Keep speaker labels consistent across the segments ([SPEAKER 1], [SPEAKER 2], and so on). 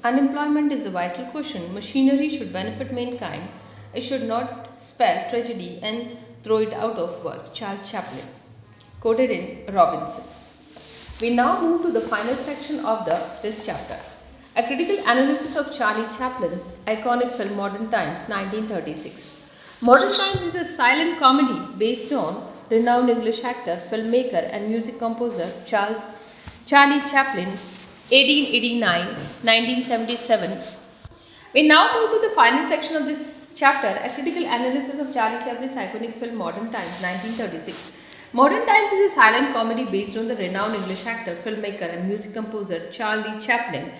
[SPEAKER 1] Unemployment is a vital question. Machinery should benefit mankind. It should not spell tragedy and throw it out of work. Charles Chaplin. Quoted in Robinson. We now move to the final section of this chapter. A critical analysis of Charlie Chaplin's iconic film Modern Times, 1936. Modern Times is a silent comedy based on renowned English actor, filmmaker and music composer Charlie Chaplin's 1889-1977. We now move to the final section of this chapter, a critical analysis of Charlie Chaplin's iconic film Modern Times, 1936. Modern Times is a silent comedy based on the renowned English actor, filmmaker and music composer Charlie Chaplin,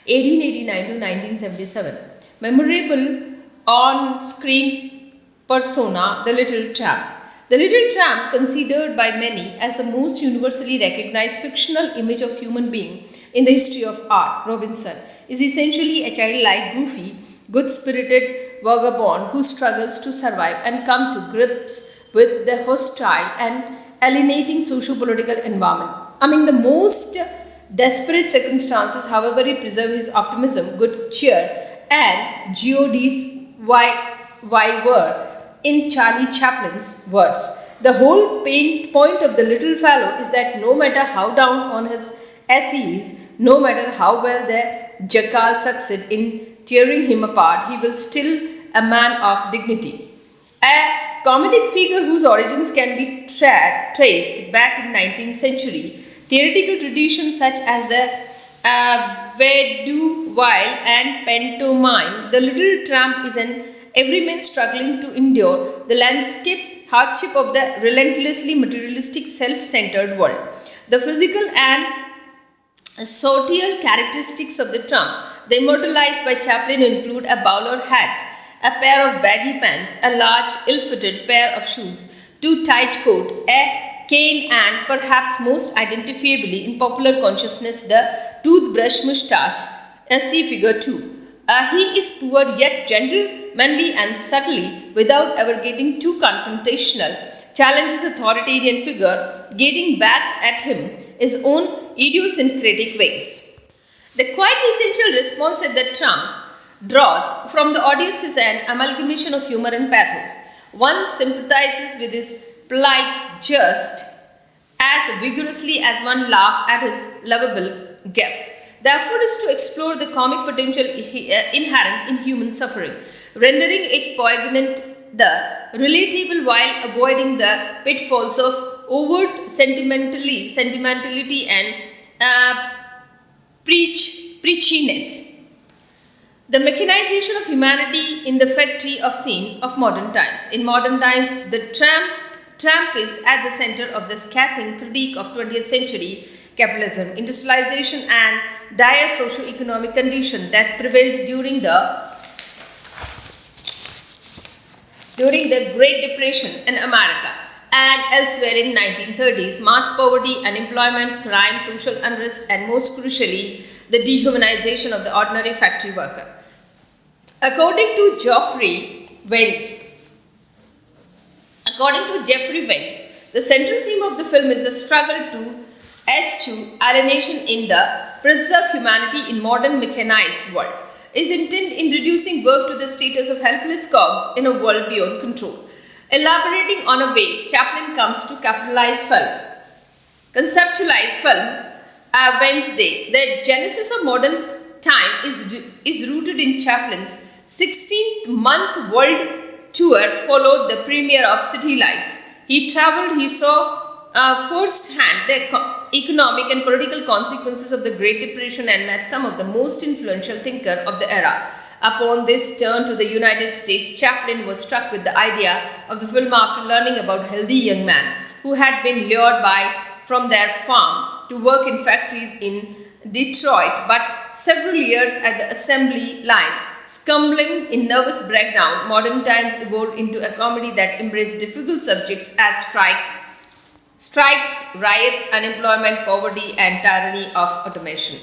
[SPEAKER 1] 1889 to 1977. Memorable on-screen persona, the Little Tramp. The Little Tramp, considered by many as the most universally recognized fictional image of human being in the history of art, Robinson, is essentially a childlike, goofy, good-spirited vagabond who struggles to survive and come to grips with the hostile and alienating socio-political environment. Among the most desperate circumstances, however, he preserves his optimism, good cheer, and God's word. In Charlie Chaplin's words, the whole point of the little fellow is that no matter how down on his ass he is, no matter how well the jackal succeed in tearing him apart, he will still a man of dignity. A comedic figure whose origins can be traced back in 19th century. Theoretical traditions such as the vaudeville and pantomime, the Little Tramp is an everyman struggling to endure the landscape hardship of the relentlessly materialistic, self-centered world. The physical and social characteristics of the Tramp, the immortalized by Chaplin, include a bowler hat, a pair of baggy pants, a large, ill-fitted pair of shoes, too tight coat, a cane, and perhaps most identifiably in popular consciousness, the toothbrush moustache, see figure 2. He is poor yet gentlemanly and subtly, without ever getting too confrontational, challenges authoritarian figure, getting back at him his own idiosyncratic ways. The quite essential response that the Tramp draws from the audience is an amalgamation of humor and pathos. One sympathizes with his plight just as vigorously as one laughs at his lovable gaffes. The effort is to explore the comic potential inherent in human suffering, rendering it poignant, the relatable, while avoiding the pitfalls of overt sentimentality and preachiness. The mechanization of humanity in the factory of scene of modern times. In modern times, the tramp is at the center of the scathing critique of 20th century capitalism, industrialization, and dire socio-economic condition that prevailed during the Great Depression in America and elsewhere in 1930s. Mass poverty, unemployment, crime, social unrest, and most crucially, the dehumanization of the ordinary factory worker. According to Jeffrey Vance, the central theme of the film is the struggle to eschew alienation in the preserve humanity in modern mechanized world. Is intent in reducing work to the status of helpless cogs in a world beyond control. Elaborating on a way Chaplin comes to conceptualize film, Wednesday. The genesis of modern time is rooted in Chaplin's 16th-month world tour followed the premiere of City Lights. He traveled, he saw firsthand the economic and political consequences of the Great Depression and met some of the most influential thinkers of the era. Upon this turn to the United States, Chaplin was struck with the idea of the film after learning about healthy young men who had been lured from their farm to work in factories in Detroit, but several years at the assembly line. Stumbling in nervous breakdown, Modern Times evolved into a comedy that embraced difficult subjects as strikes, riots, unemployment, poverty, and tyranny of automation.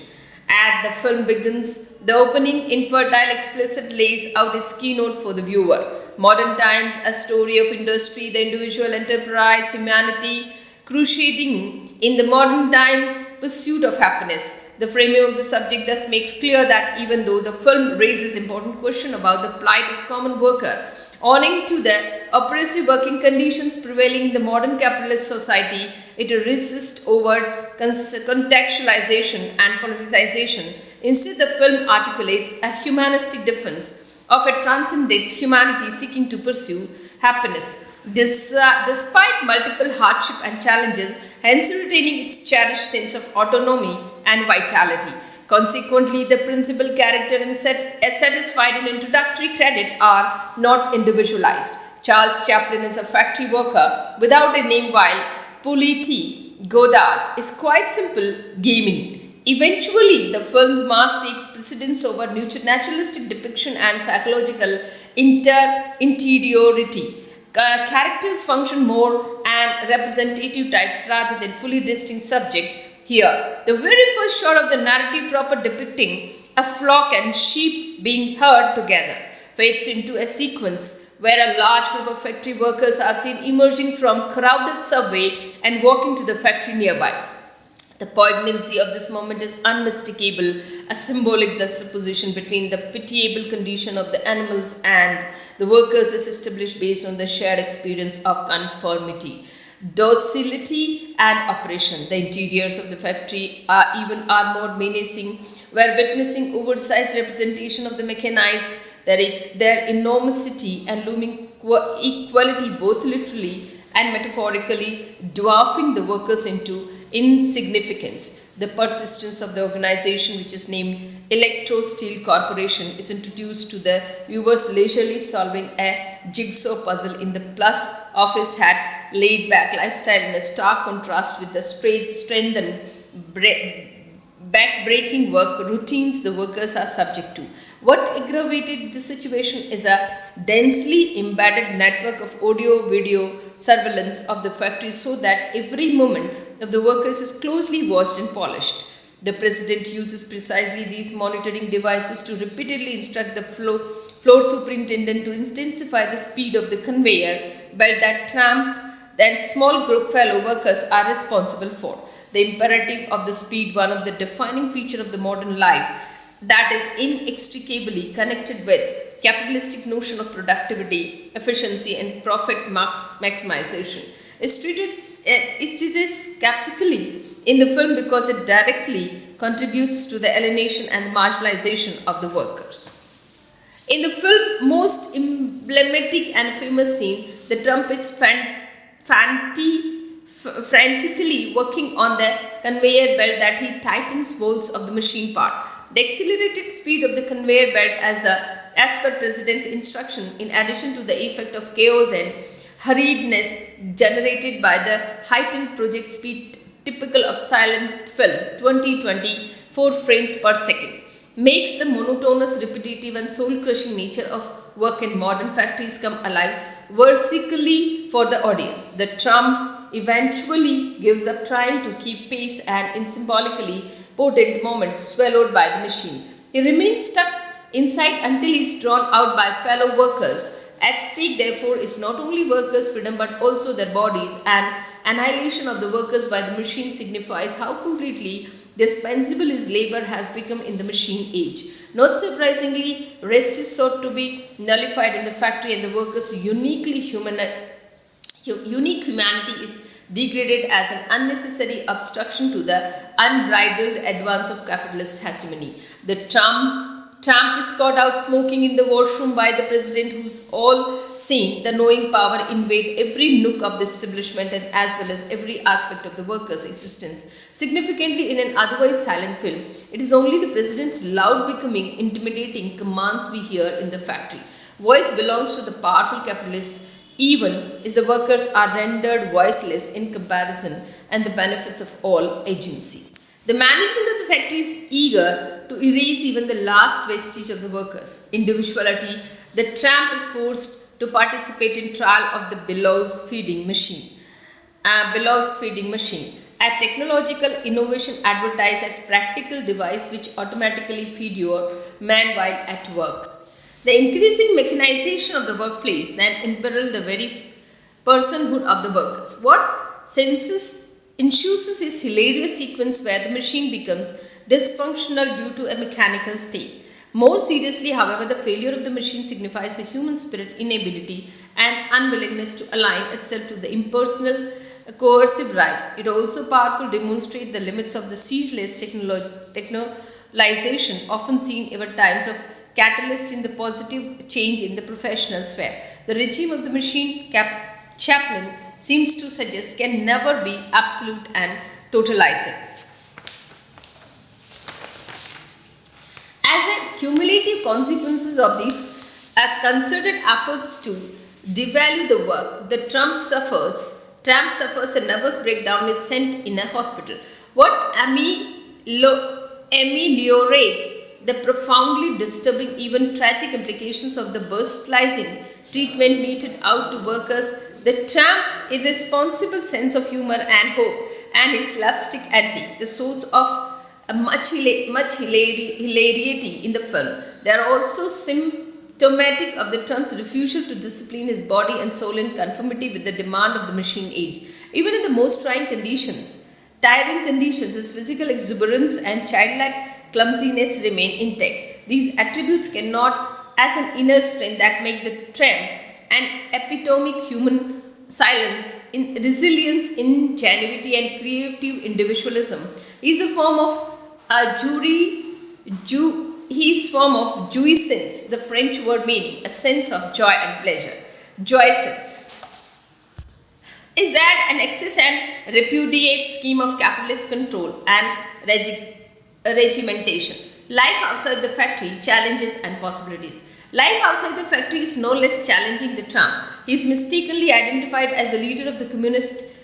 [SPEAKER 1] As the film begins, the opening infertile explicit lays out its keynote for the viewer. Modern Times, a story of industry, the individual enterprise, humanity, crusading in the modern times pursuit of happiness. The framing of the subject thus makes clear that even though the film raises important question about the plight of common worker, owing to the oppressive working conditions prevailing in the modern capitalist society, it resists overt contextualization and politicization. Instead, the film articulates a humanistic defense of a transcendent humanity seeking to pursue happiness. Despite multiple hardship and challenges, hence retaining its cherished sense of autonomy and vitality. Consequently, the principal character and satisfied in introductory credit are not individualized. Charles Chaplin is a factory worker without a name, while Pulitti Godard is quite simple gaming. Eventually, the film's mass takes precedence over naturalistic depiction and psychological interiority. Characters function more and representative types rather than fully distinct subject here. The very first shot of the narrative proper depicting a flock and sheep being herd together fades into a sequence where a large group of factory workers are seen emerging from crowded subway and walking to the factory nearby. The poignancy of this moment is unmistakable, a symbolic juxtaposition between the pitiable condition of the animals and the workers is established based on the shared experience of conformity, docility and oppression. The interiors of the factory are more menacing. We are witnessing oversized representation of the mechanized, their enormity and looming equality both literally and metaphorically dwarfing the workers into insignificance. The persistence of the organization, which is named Electro Steel Corporation, is introduced to the viewers leisurely solving a jigsaw puzzle in the plus office hat laid back lifestyle in a stark contrast with the strengthened back-breaking work routines the workers are subject to. What aggravated the situation is a densely embedded network of audio-video surveillance of the factory so that every moment of the workers is closely watched and polished. The president uses precisely these monitoring devices to repeatedly instruct the floor superintendent to intensify the speed of the conveyor belt that tramp and small group fellow workers are responsible for. The imperative of the speed, one of the defining features of the modern life, that is inextricably connected with capitalistic notion of productivity, efficiency and profit maximization. It is skeptically in the film because it directly contributes to the alienation and the marginalization of the workers. In the film, most emblematic and famous scene, the Trump is frantically working on the conveyor belt that he tightens bolts of the machine part. The accelerated speed of the conveyor belt as per President's instruction, in addition to the effect of chaos and hurriedness generated by the heightened project speed typical of silent film 2024 frames per second, makes the monotonous, repetitive and soul-crushing nature of work in modern factories come alive versically for the audience. The Trump eventually gives up trying to keep pace and in symbolically potent moment swallowed by the machine. He remains stuck inside until he is drawn out by fellow workers. At stake, therefore, is not only workers' freedom but also their bodies, and annihilation of the workers by the machine signifies how completely dispensable his labor has become in the machine age. Not surprisingly, rest is sought to be nullified in the factory, and the workers' unique humanity is degraded as an unnecessary obstruction to the unbridled advance of capitalist hegemony. The Trump is caught out smoking in the washroom by the president, who's all seen the knowing power invade every nook of the establishment and as well as every aspect of the workers' existence. Significantly, in an otherwise silent film, it is only the president's loud, becoming, intimidating commands we hear in the factory. Voice belongs to the powerful capitalist, even as the workers are rendered voiceless in comparison and the benefits of all agency. The management of the factory is eager to erase even the last vestige of the workers' individuality. The Trump is forced to participate in trial of the bellows feeding machine. A technological innovation advertised as practical device which automatically feed your man while at work. The increasing mechanization of the workplace then imperil the very personhood of the workers. What ensues is hilarious sequence where the machine becomes dysfunctional due to a mechanical state. More seriously, however, the failure of the machine signifies the human spirit inability and unwillingness to align itself to the impersonal coercive right. It also powerfully demonstrates the limits of the ceaseless technologization often seen ever times of catalyst in the positive change in the professional sphere. The regime of the machine chaplain seems to suggest can never be absolute and totalizing. As a cumulative consequences of these concerted efforts to devalue the work, the Tramp suffers a nervous breakdown and is sent in a hospital. What ameliorates the profoundly disturbing, even tragic implications of the brutalizing treatment meted out to workers, the Tramp's irresponsible sense of humor and hope, and his slapstick antic, the source of much hilarity in the film. They are also symptomatic of the Trump's refusal to discipline his body and soul in conformity with the demand of the machine age. Even in the most tiring conditions, his physical exuberance and childlike clumsiness remain intact. These attributes cannot, as an inner strength that make the Tramp an epitomic human silence, in resilience, ingenuity, and creative individualism. He is a form of his form of jouissance, the French word meaning a sense of joy and pleasure. Jouissance is that an excess and repudiate scheme of capitalist control and regimentation. Life outside the factory challenges and possibilities. Life outside the factory is no less challenging the Trump. He is mistakenly identified as the leader of the communist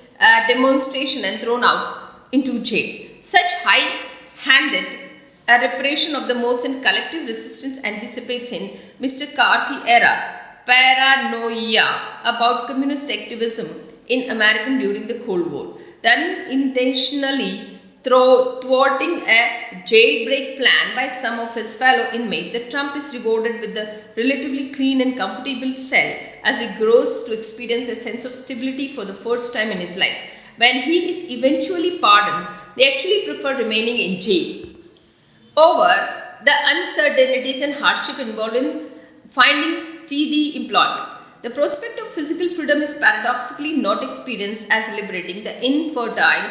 [SPEAKER 1] demonstration and thrown out into jail. Such high-handed repression of the modes and collective resistance anticipates in Mr. Carthy era paranoia about communist activism in America during the Cold War. The unintentionally thwarting a jailbreak plan by some of his fellow inmates, the Trump is rewarded with the relatively clean and comfortable cell as he grows to experience a sense of stability for the first time in his life. When he is eventually pardoned, they actually prefer remaining in jail over the uncertainties and hardship involved in finding steady employment. The prospect of physical freedom is paradoxically not experienced as liberating. The intertile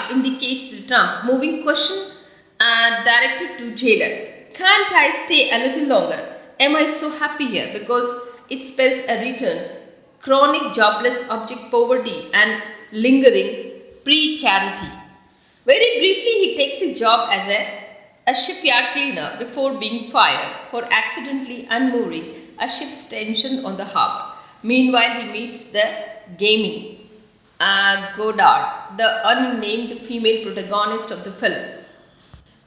[SPEAKER 1] indicates the Trump moving question directed to jailer. Can't I stay a little longer? Am I so happy here? Because it spells a return, chronic jobless object poverty and lingering precarity. Very briefly, he takes a job as a shipyard cleaner before being fired for accidentally unmooring a ship's tension on the harbor. Meanwhile, he meets the gaming Goddard, the unnamed female protagonist of the film.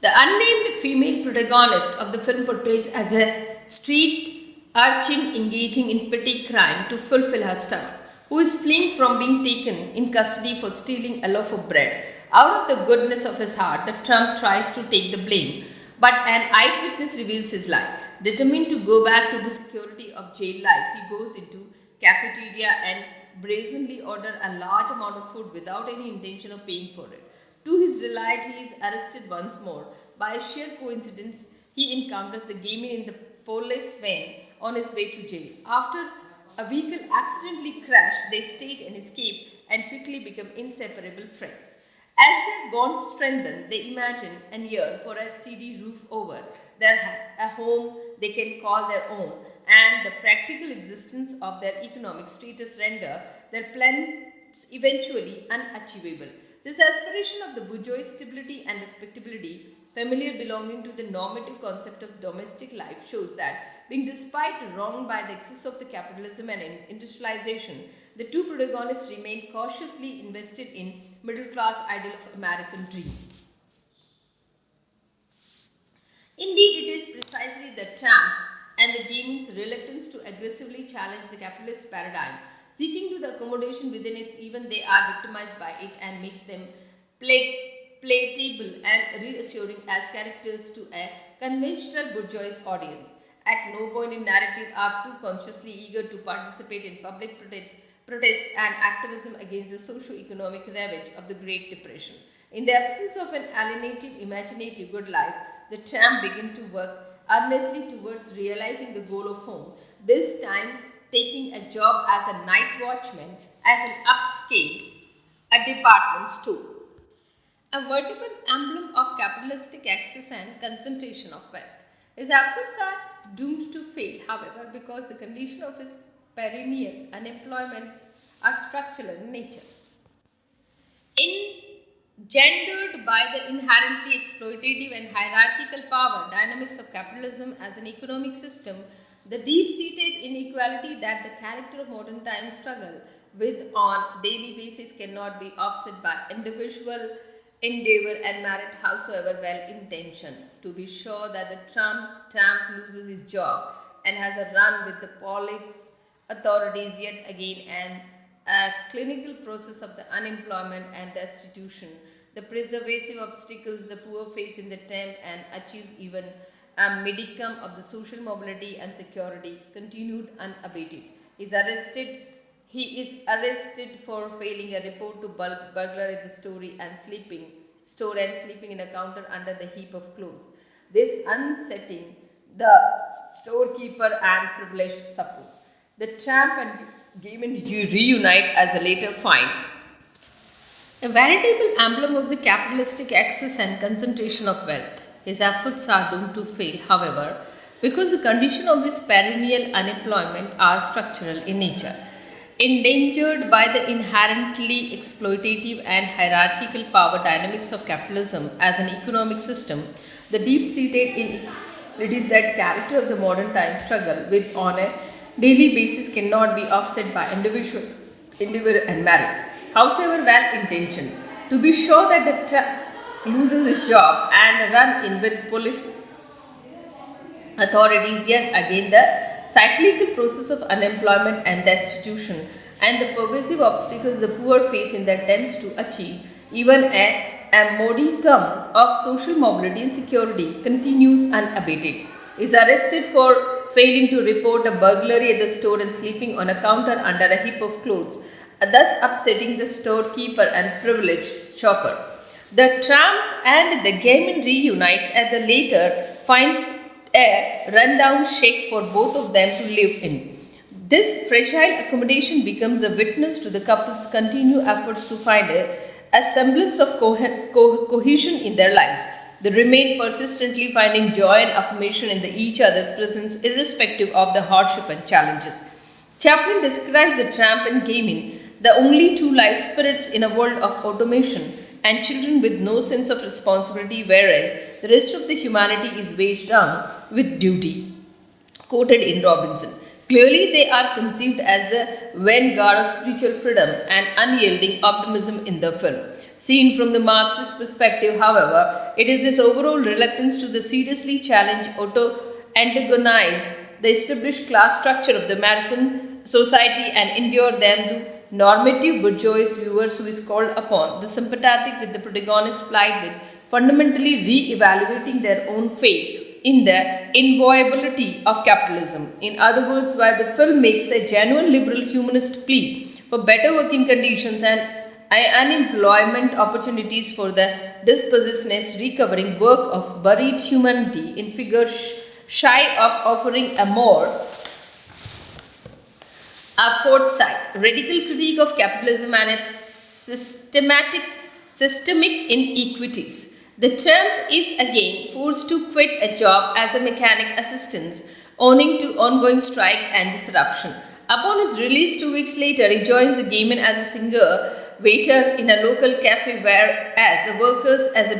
[SPEAKER 1] The unnamed female protagonist of the film portrays as a street urchin engaging in petty crime to fulfill her stomach, who is fleeing from being taken in custody for stealing a loaf of bread. Out of the goodness of his heart, the Trump tries to take the blame, but an eyewitness reveals his lie. Determined to go back to the security of jail life, he goes into cafeteria and brazenly orders a large amount of food without any intention of paying for it. To his delight, he is arrested once more. By a sheer coincidence, he encounters the gamin in the police van on his way to jail. After a vehicle accidentally crashed, they stage an escape and quickly become inseparable friends. As their bond strengthens, they imagine and yearn for a steady roof over their head, a home they can call their own, and the practical existence of their economic status render their plans eventually unachievable. This aspiration of the bourgeois stability and respectability, familiar belonging to the normative concept of domestic life, shows that being despite wronged by the excess of the capitalism and industrialization, the two protagonists remain cautiously invested in middle class ideal of American dream. Indeed, it is precisely the Tramps and the gaming's reluctance to aggressively challenge the capitalist paradigm, seeking to the accommodation within it, even they are victimized by it, and makes them palatable and reassuring as characters to a conventional bourgeois audience. At no point in narrative are two consciously eager to participate in public protest and activism against the socio-economic ravage of the Great Depression. In the absence of an alienative, imaginative good life, the tramp began to work earnestly towards realizing the goal of home, this time taking a job as a night watchman as an upscale, a department store. A vertical emblem of capitalistic access and concentration of wealth. His efforts are doomed to fail, however, because the condition of his perennial unemployment are structural in nature. Engendered by the inherently exploitative and hierarchical power dynamics of capitalism as an economic system, the deep-seated inequality that the character of modern times struggle with on daily basis cannot be offset by individual endeavor and merit, howsoever well intentioned. To be sure that the tramp loses his job and has a run with the police authorities yet again, and a clinical process of the unemployment and destitution, the pervasive obstacles the poor face in the attempt and achieves even a modicum of the social mobility and security continued unabated. He is arrested for failing a report to burglarize the store and sleeping in a counter under the heap of clothes. This unsetting the storekeeper and privileged support. The tramp and gamin reunite as a later find. A veritable emblem of the capitalistic access and concentration of wealth. His efforts are doomed to fail, however, because the condition of his perennial unemployment are structural in nature. Endangered by the inherently exploitative and hierarchical power dynamics of capitalism as an economic system, the deep-seated inequalities that character of the modern time struggle with on a daily basis cannot be offset by individual endeavor and merit, howsoever well intentioned. To be sure that the loses his job and run in with police authorities, yet again the cyclical process of unemployment and destitution and the pervasive obstacles the poor face in their attempts to achieve even a modicum of social mobility and security continues unabated. Is arrested for failing to report a burglary at the store and sleeping on a counter under a heap of clothes, thus upsetting the storekeeper and privileged shopper. The tramp and the gamin reunites at the later finds a rundown shack for both of them to live in. This fragile accommodation becomes a witness to the couple's continued efforts to find a semblance of cohesion in their lives. They remain persistently finding joy and affirmation in each other's presence, irrespective of the hardship and challenges. Chaplin describes the tramp and gaming, the only two life spirits in a world of automation and children with no sense of responsibility, whereas the rest of the humanity is weighed down with duty. Quoted in Robinson. Clearly, they are conceived as the vanguard of spiritual freedom and unyielding optimism in the film. Seen from the Marxist perspective, however, it is this overall reluctance to the seriously challenge antagonize the established class structure of the American society and endure them to normative bourgeois viewers who is called upon the sympathetic with the protagonist plight with fundamentally re-evaluating their own fate in the inviolability of capitalism. In other words, while the film makes a genuine liberal humanist plea for better working conditions and unemployment opportunities for the dispossessed recovering work of buried humanity in figures shy of offering a more foresight, radical critique of capitalism and its systemic inequities. The tramp is again forced to quit a job as a mechanic assistant, owing to ongoing strike and disruption. Upon his release 2 weeks later, he joins the gameman as a singer, waiter in a local cafe, whereas the worker as a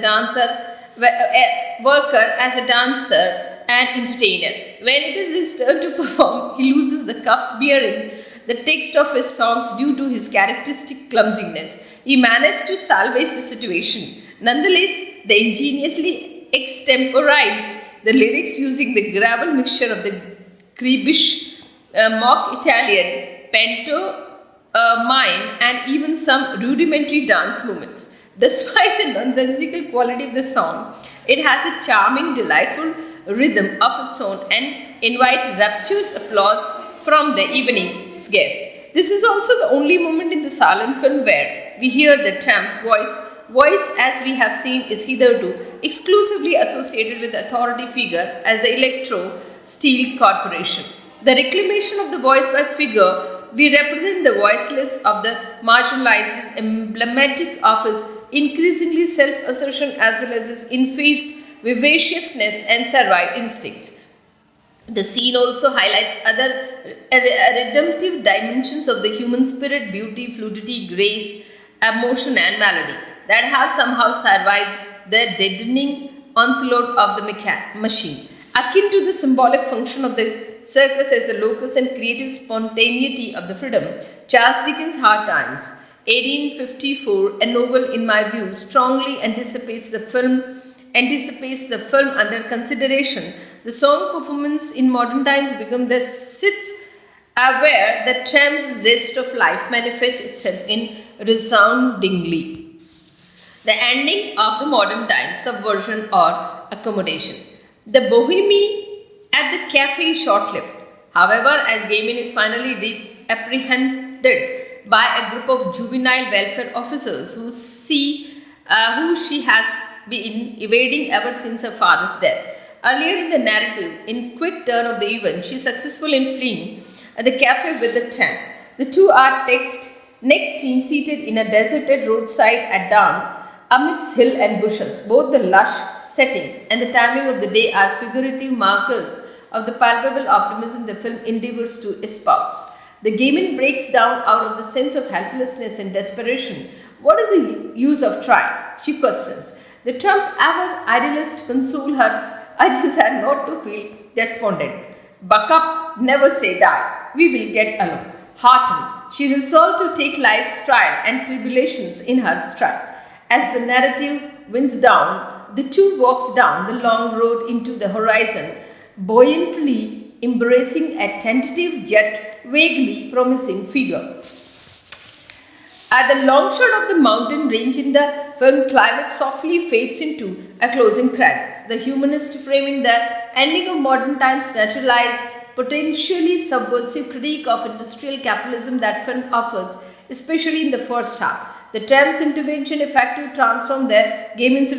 [SPEAKER 1] dancer and entertainer. When it is his turn to perform, he loses the cuffs bearing the text of his songs due to his characteristic clumsiness. He managed to salvage the situation. Nonetheless, they ingeniously extemporized the lyrics using the gravel mixture of the Griebish, mock Italian, pantomime, and even some rudimentary dance movements. Despite the nonsensical quality of the song, it has a charming, delightful rhythm of its own and invites rapturous applause from the evening's guest. This is also the only moment in the silent film where we hear the tramp's voice voice, as we have seen, is hitherto exclusively associated with the authority figure as the Electro Steel Corporation. The reclamation of the voice by figure we represent the voiceless of the marginalized is emblematic of his increasingly self-assertion as well as his infaced vivaciousness and servile instincts. The scene also highlights other redemptive dimensions of the human spirit, beauty, fluidity, grace, emotion and melody that have somehow survived the deadening onslaught of the machine. Akin to the symbolic function of the circus as the locus and creative spontaneity of the freedom, Charles Dickens' Hard Times, 1854, a novel in my view, strongly anticipates the film under consideration. The song performance in modern times become the sits where the tramp's zest of life manifests itself in resoundingly. The ending of the modern times, subversion or accommodation. The boheme at the cafe is short-lived. However, as Gaiman is finally apprehended by a group of juvenile welfare officers who she has been evading ever since her father's death. Earlier in the narrative, in quick turn of the event, she is successful in fleeing at the cafe with the tramp. The two are next seen seated in a deserted roadside at dawn amidst hill and bushes. Both the lush setting and the timing of the day are figurative markers of the palpable optimism the film endeavors to espouse. The Gaiman breaks down out of the sense of helplessness and desperation. What is the use of trying? She questions. The Trump idealist console her urges her not to feel despondent. Buck up, never say die. We will get along. Heartened, she resolved to take life's trial and tribulations in her stride. As the narrative winds down, the two walks down the long road into the horizon, buoyantly embracing a tentative yet vaguely promising figure. At the long shot of the mountain range in the film climax softly fades into a closing credits. The humanist framing the ending of modern times naturalized, potentially subversive critique of industrial capitalism that film offers, especially in the first half. The tramp's intervention effectively transformed their Gaiman's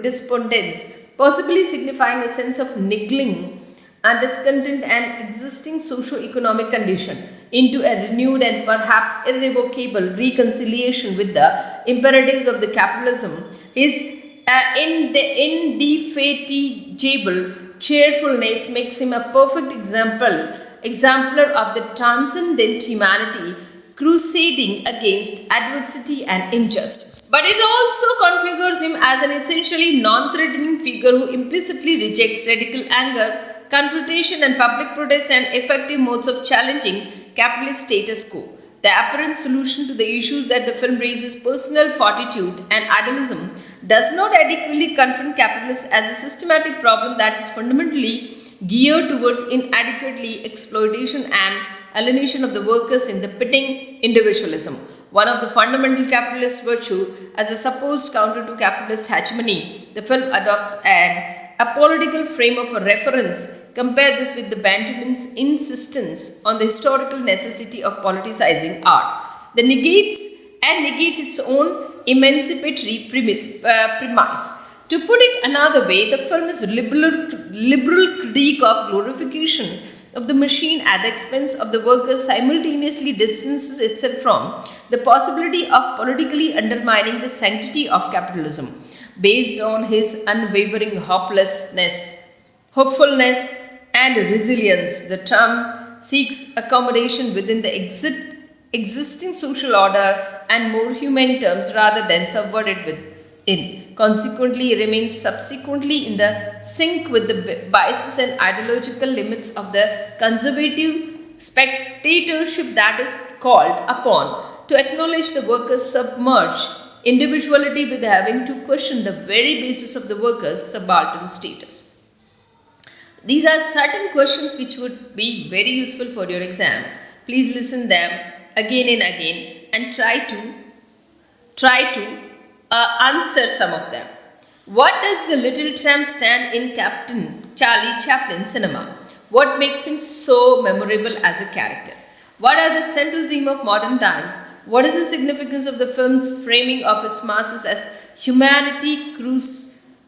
[SPEAKER 1] despondence, possibly signifying a sense of niggling and discontent and existing socio-economic condition, into a renewed and perhaps irrevocable reconciliation with the imperatives of the capitalism. His indefatigable cheerfulness makes him a perfect exemplar of the transcendent humanity crusading against adversity and injustice. But it also configures him as an essentially non-threatening figure who implicitly rejects radical anger, confrontation and public protest and effective modes of challenging capitalist status quo. The apparent solution to the issues that the film raises, personal fortitude and idealism, does not adequately confront capitalism as a systematic problem that is fundamentally geared towards inadequately exploitation and alienation of the workers in the pitting individualism. One of the fundamental capitalist virtue as a supposed counter to capitalist hegemony, the film adopts a political frame of reference. Compare this with the Benjamin's insistence on the historical necessity of politicizing art. That negates its own emancipatory premise. To put it another way, the film is a liberal critique of glorification of the machine at the expense of the workers, simultaneously distances itself from the possibility of politically undermining the sanctity of capitalism. Based on his unwavering hopefulness and resilience, the Trump seeks accommodation within the existing social order and more humane terms rather than subvert it within. Consequently, he remains subsequently in the sync with the biases and ideological limits of the conservative spectatorship that is called upon to acknowledge the workers' submerged individuality with having to question the very basis of the workers' subaltern status. These are certain questions which would be very useful for your exam. Please listen them again and again and try to answer some of them. What does the little tramp stand in Captain Charlie Chaplin's cinema? What makes him so memorable as a character? What are the central theme of modern times? What is the significance of the film's framing of its masses as humanity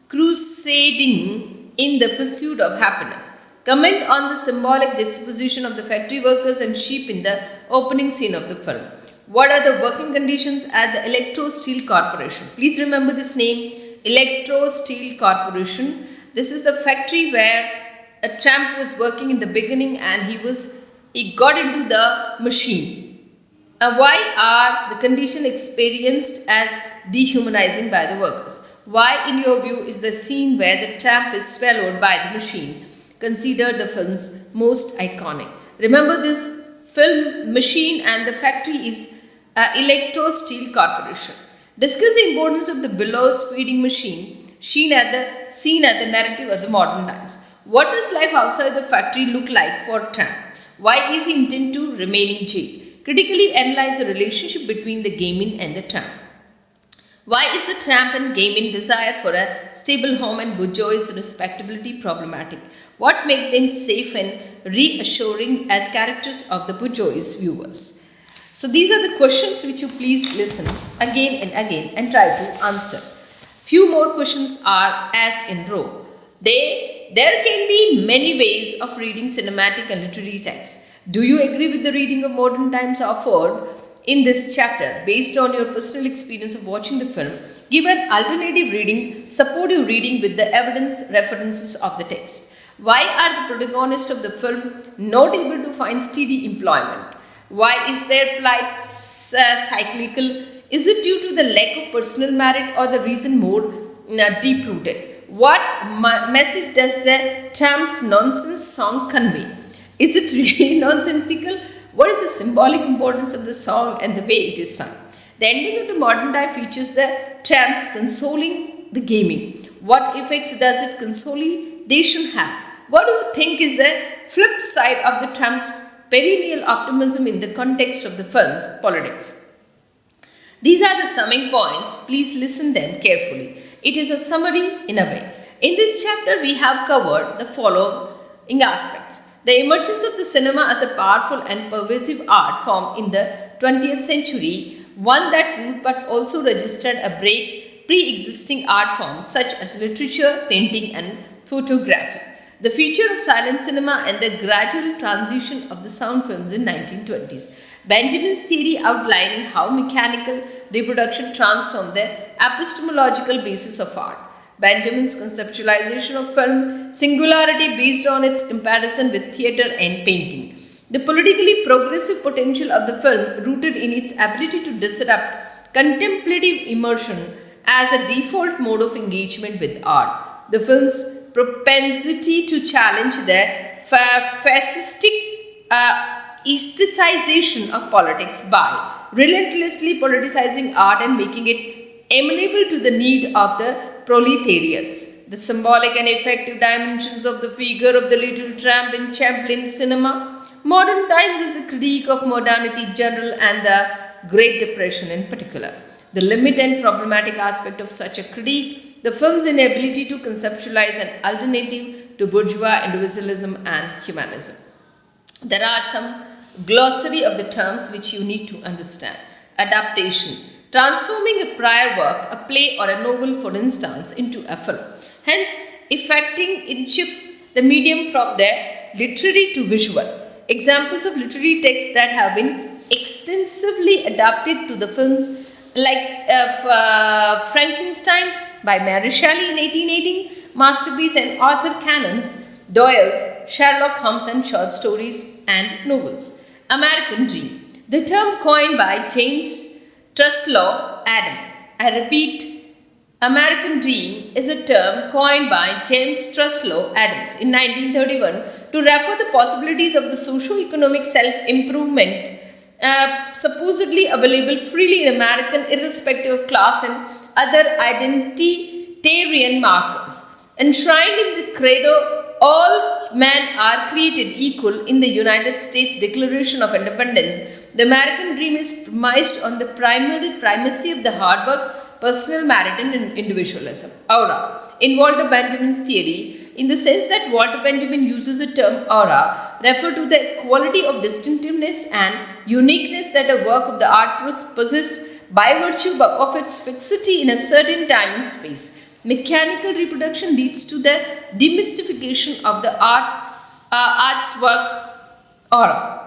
[SPEAKER 1] crusading in the pursuit of happiness? Comment on the symbolic juxtaposition of the factory workers and sheep in the opening scene of the film. What are the working conditions at the Electro Steel Corporation? Please remember this name, Electro Steel Corporation. This is the factory where a tramp was working in the beginning and he got into the machine. Why are the conditions experienced as dehumanizing by the workers? Why, in your view, is the scene where the tramp is swallowed by the machine considered the film's most iconic? Remember, this film machine and the factory is Electro Steel Corporation. Discuss the importance of the bellows feeding machine seen at the narrative of the modern times. What does life outside the factory look like for Tramp? Why is he intended to remain in jail? Critically analyze the relationship between the gaming and the tramp. Why is the tramp and gaming desire for a stable home and bourgeois respectability problematic? What makes them safe and reassuring as characters of the bourgeois viewers? So these are the questions which you please listen again and again and try to answer. Few more questions are as in row. There can be many ways of reading cinematic and literary texts. Do you agree with the reading of modern times offered in this chapter? Based on your personal experience of watching the film, give an alternative reading, supportive reading with the evidence references of the text. Why are the protagonists of the film not able to find steady employment? Why is their plight cyclical? Is it due to the lack of personal merit or the reason more deep-rooted? What message does the Tramp's nonsense song convey? Is it really nonsensical? What is the symbolic importance of the song and the way it is sung? The ending of the modern time features the Tramps consoling the gaming. What effects does it consolidation have? What do you think is the flip side of the Tramp's perennial optimism in the context of the film's politics? These are the summing points. Please listen them carefully. It is a summary in a way. In this chapter, we have covered the following aspects. The emergence of the cinema as a powerful and pervasive art form in the 20th century, one that rooted but also registered a break pre-existing art forms such as literature, painting and photography. The future of silent cinema and the gradual transition of the sound films in 1920s. Benjamin's theory outlining how mechanical reproduction transformed the epistemological basis of art. Benjamin's conceptualization of film singularity based on its comparison with theatre and painting. The politically progressive potential of the film rooted in its ability to disrupt contemplative immersion as a default mode of engagement with art. The film's propensity to challenge the fascistic aestheticization of politics by relentlessly politicizing art and making it amenable to the need of the proletariats. The symbolic and effective dimensions of the figure of the little tramp in Champlain cinema. Modern times is a critique of modernity in general and the Great Depression in particular. The limit and problematic aspect of such a critique. The film's inability to conceptualize an alternative to bourgeois individualism and humanism. There are some glossary of the terms which you need to understand. Adaptation. Transforming a prior work, a play or a novel for instance, into a film. Hence, effecting in shift the medium from the literary to visual. Examples of literary texts that have been extensively adapted to the films like Frankenstein's by Mary Shelley in 1818, masterpiece and Arthur Conan Doyle's Sherlock Holmes and short stories and novels. American Dream. The term coined by James Truslow Adam. I repeat, American Dream is a term coined by James Truslow Adams in 1931 to refer the possibilities of the socio-economic self-improvement supposedly available freely in American irrespective of class and other identitarian markers. Enshrined in the credo, all men are created equal in the United States Declaration of Independence, the American dream is premised on the primacy of the hard work, personal merit and individualism. Aura. In Walter Benjamin's theory, in the sense that Walter Benjamin uses the term aura, refer to the quality of distinctiveness and uniqueness that a work of the art possesses by virtue of its fixity in a certain time and space. Mechanical reproduction leads to the demystification of the artwork's aura.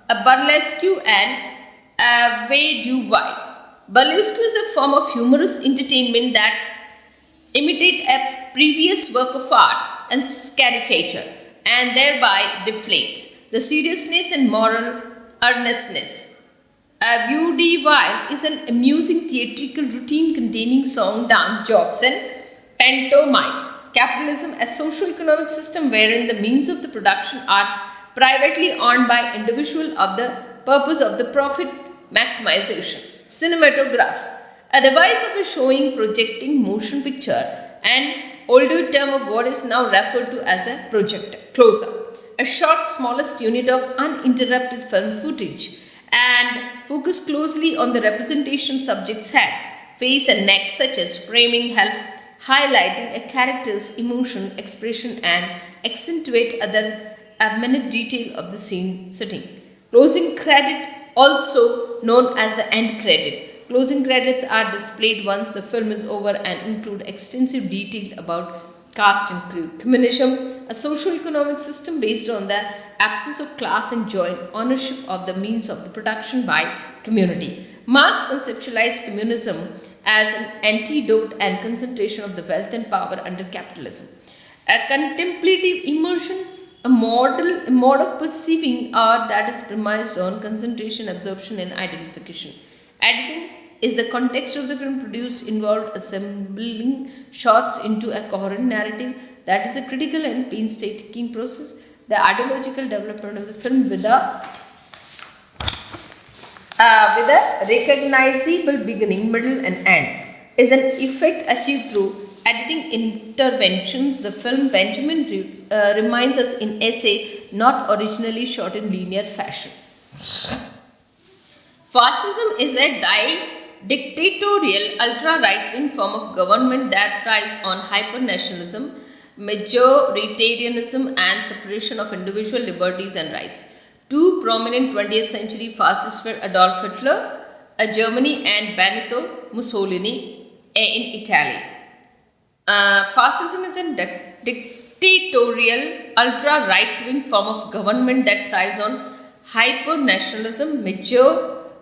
[SPEAKER 1] A burlesque and a way du vai. Burlesque is a form of humorous entertainment that imitate a previous work of art and caricature and thereby deflates the seriousness and moral earnestness. A vaudeville is an amusing theatrical routine containing song, dance, jokes and pantomime. Capitalism, a socio-economic system wherein the means of the production are privately owned by individual of the purpose of the profit maximization. Cinematograph, a device of a showing projecting motion picture, an older term of what is now referred to as a projector. Close-up, a short smallest unit of uninterrupted film footage and focus closely on the representation subject's head, face and neck, such as framing help highlighting a character's emotion, expression and accentuate other a minute detail of the scene setting. Closing credit, also known as the end credit. Closing credits are displayed once the film is over and include extensive detail about cast and crew. Communism, a socio-economic system based on the absence of class and joint ownership of the means of the production by community. Marx conceptualized communism as an antidote and concentration of the wealth and power under capitalism. A contemplative immersion, a mode of perceiving art that is premised on concentration, absorption and identification. Editing is the context of the film produced involved assembling shots into a coherent narrative that is a critical and painstaking process. The ideological development of the film with a recognizable beginning, middle and end is an effect achieved through editing interventions. The film Benjamin reminds us in essay not originally shot in linear fashion. Fascism is a dictatorial ultra-right-wing form of government that thrives on hyper-nationalism, majoritarianism and separation of individual liberties and rights. Two prominent 20th century fascists were Adolf Hitler, Germany and Benito Mussolini in Italy. Fascism is a dictatorial ultra-right-wing form of government that thrives on hyper-nationalism,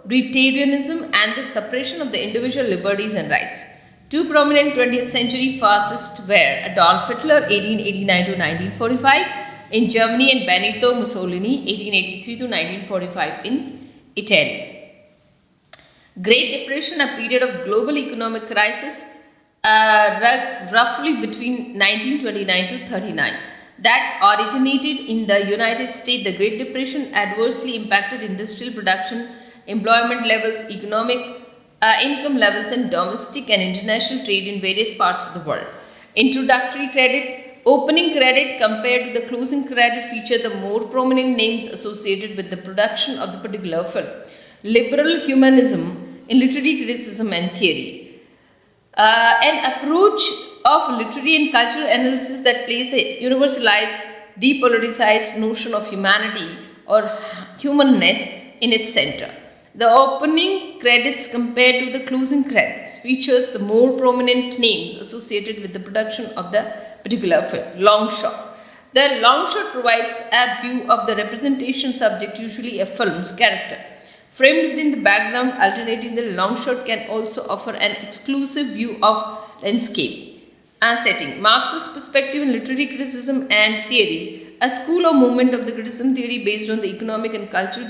[SPEAKER 1] majoritarianism and the suppression of the individual liberties and rights. Two prominent 20th century fascists were Adolf Hitler 1889 to 1945 in Germany and Benito Mussolini 1883 to 1945 in Italy. Great Depression, a period of global economic crisis roughly between 1929 to 39 that originated in the United States. The Great Depression adversely impacted industrial production, employment levels, economic income levels and domestic and international trade in various parts of the world. Introductory credit, opening credit compared to the closing credit feature the more prominent names associated with the production of the particular film. Liberal humanism in literary criticism and theory. An approach of literary and cultural analysis that places a universalized, depoliticized notion of humanity or humanness in its center. The opening credits compared to the closing credits features the more prominent names associated with the production of the particular film. Long shot. The long shot provides a view of the representation subject, usually a film's character. Framed within the background, alternating the long shot can also offer an exclusive view of landscape and setting. Marxist perspective in literary criticism and theory, a school or movement of the criticism theory based on the economic and cultural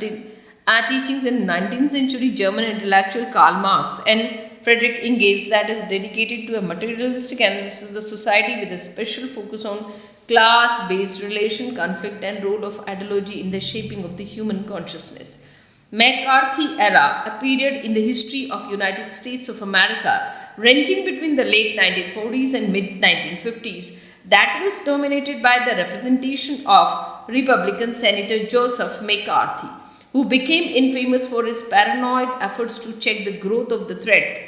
[SPEAKER 1] teachings in 19th century German intellectual Karl Marx and Friedrich Engels that is dedicated to a materialistic analysis of the society with a special focus on class-based relation, conflict and role of ideology in the shaping of the human consciousness. McCarthy era, a period in the history of United States of America ranging between the late 1940s and mid 1950s that was dominated by the representation of Republican Senator Joseph McCarthy, who became infamous for his paranoid efforts to check the growth of the threat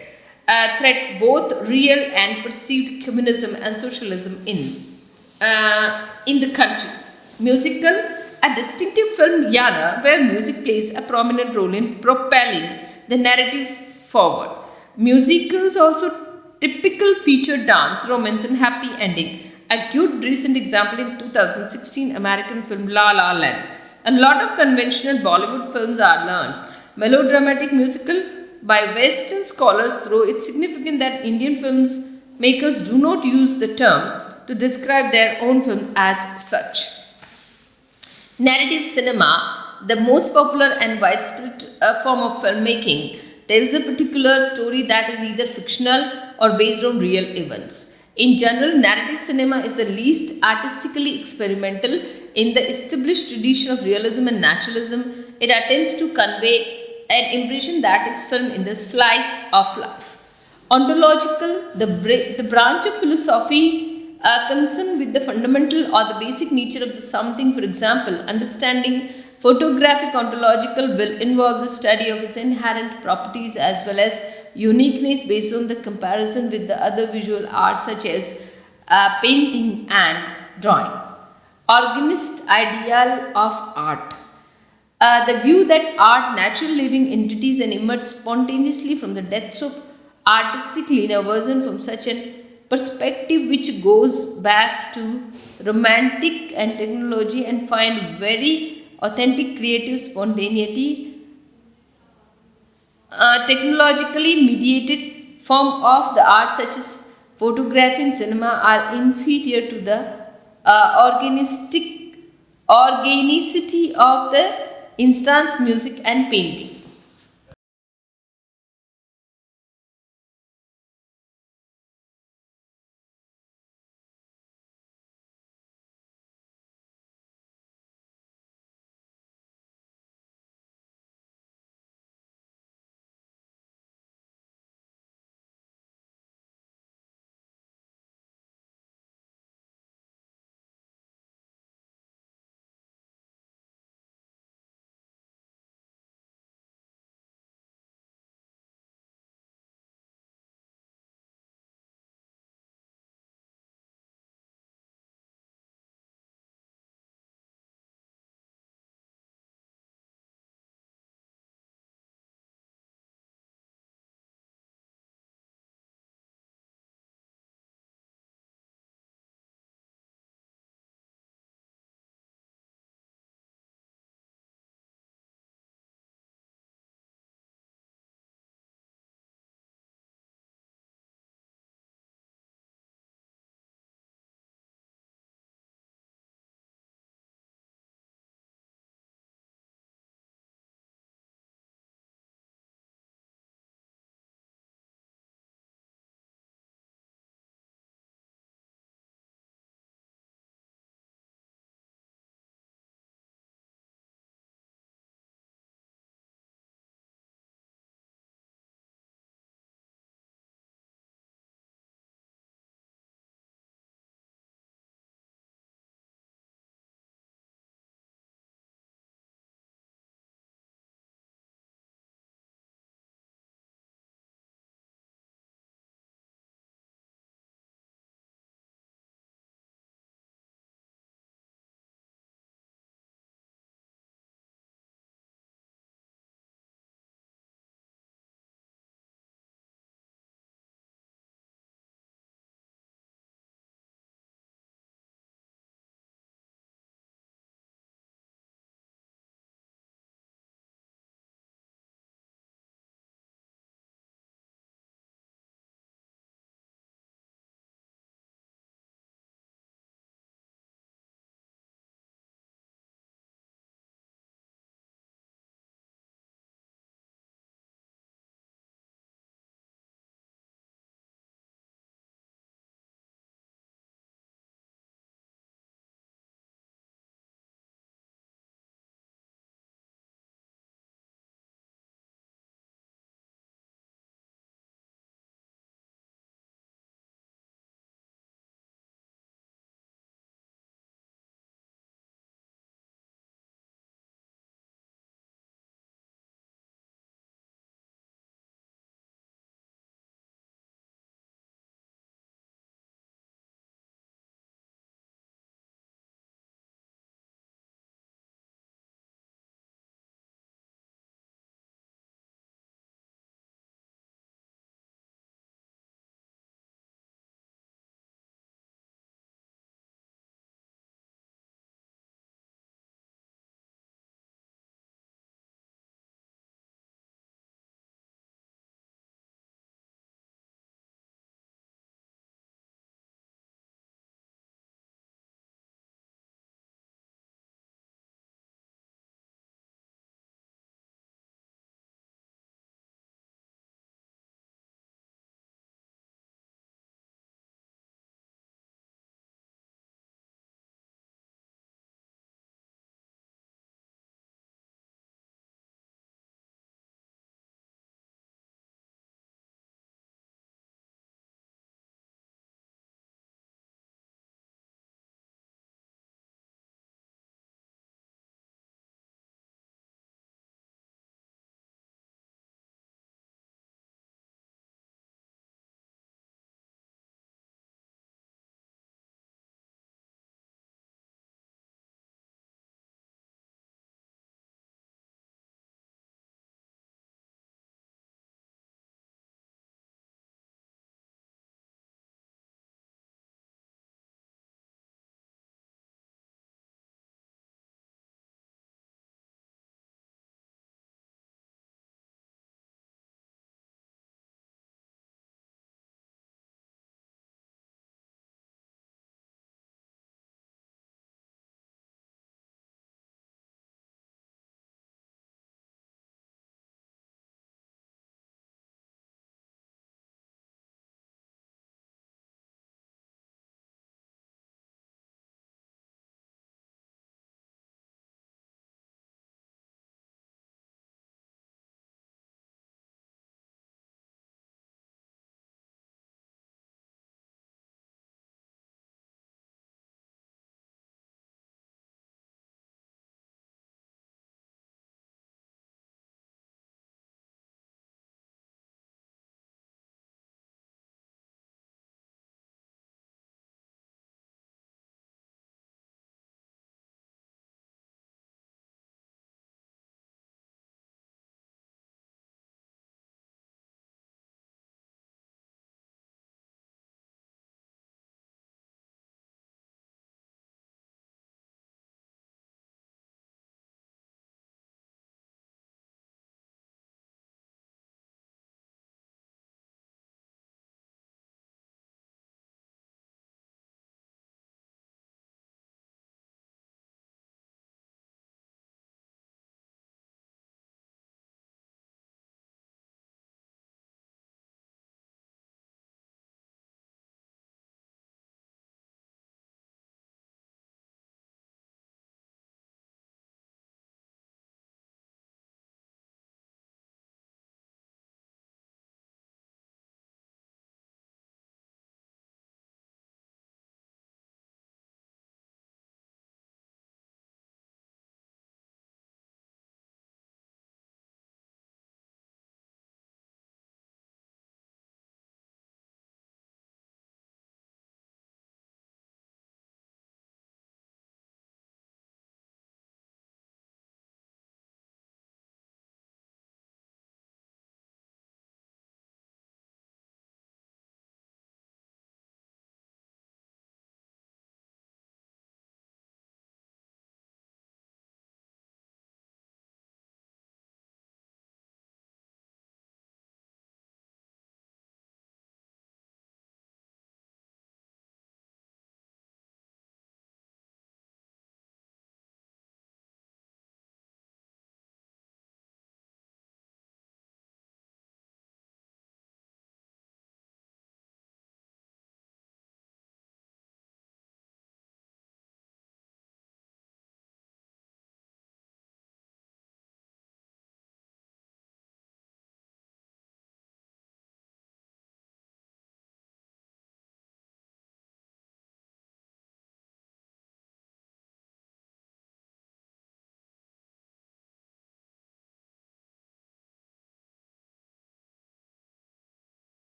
[SPEAKER 1] threat both real and perceived communism and socialism in the country. Musical, a distinctive film Yana, where music plays a prominent role in propelling the narrative forward. Musicals also typical feature dance, romance, and happy ending. A good recent example in 2016 American film La La Land. A lot of conventional Bollywood films are learned melodramatic musical by Western scholars, though it's significant that Indian films makers do not use the term to describe their own film as such. Narrative cinema, the most popular and widespread form of filmmaking, tells a particular story that is either fictional or based on real events. In general, narrative cinema is the least artistically experimental in the established tradition of realism and naturalism. It attempts to convey an impression that is filmed in the slice of life. Ontological, the branch of philosophy concerned with the fundamental or the basic nature of the something. For example, understanding photographic ontological will involve the study of its inherent properties as well as uniqueness based on the comparison with the other visual art such as painting and drawing. Organist ideal of art. The view that art, natural living entities, and emerge spontaneously from the depths of artistic linear version from such an perspective which goes back to romantic and technology and find very authentic creative spontaneity. Technologically mediated form of the art such as photography and cinema are inferior to the organistic organicity of the instance music and painting.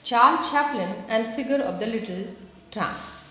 [SPEAKER 1] Charles Chaplin and Figure of the Little Tramp.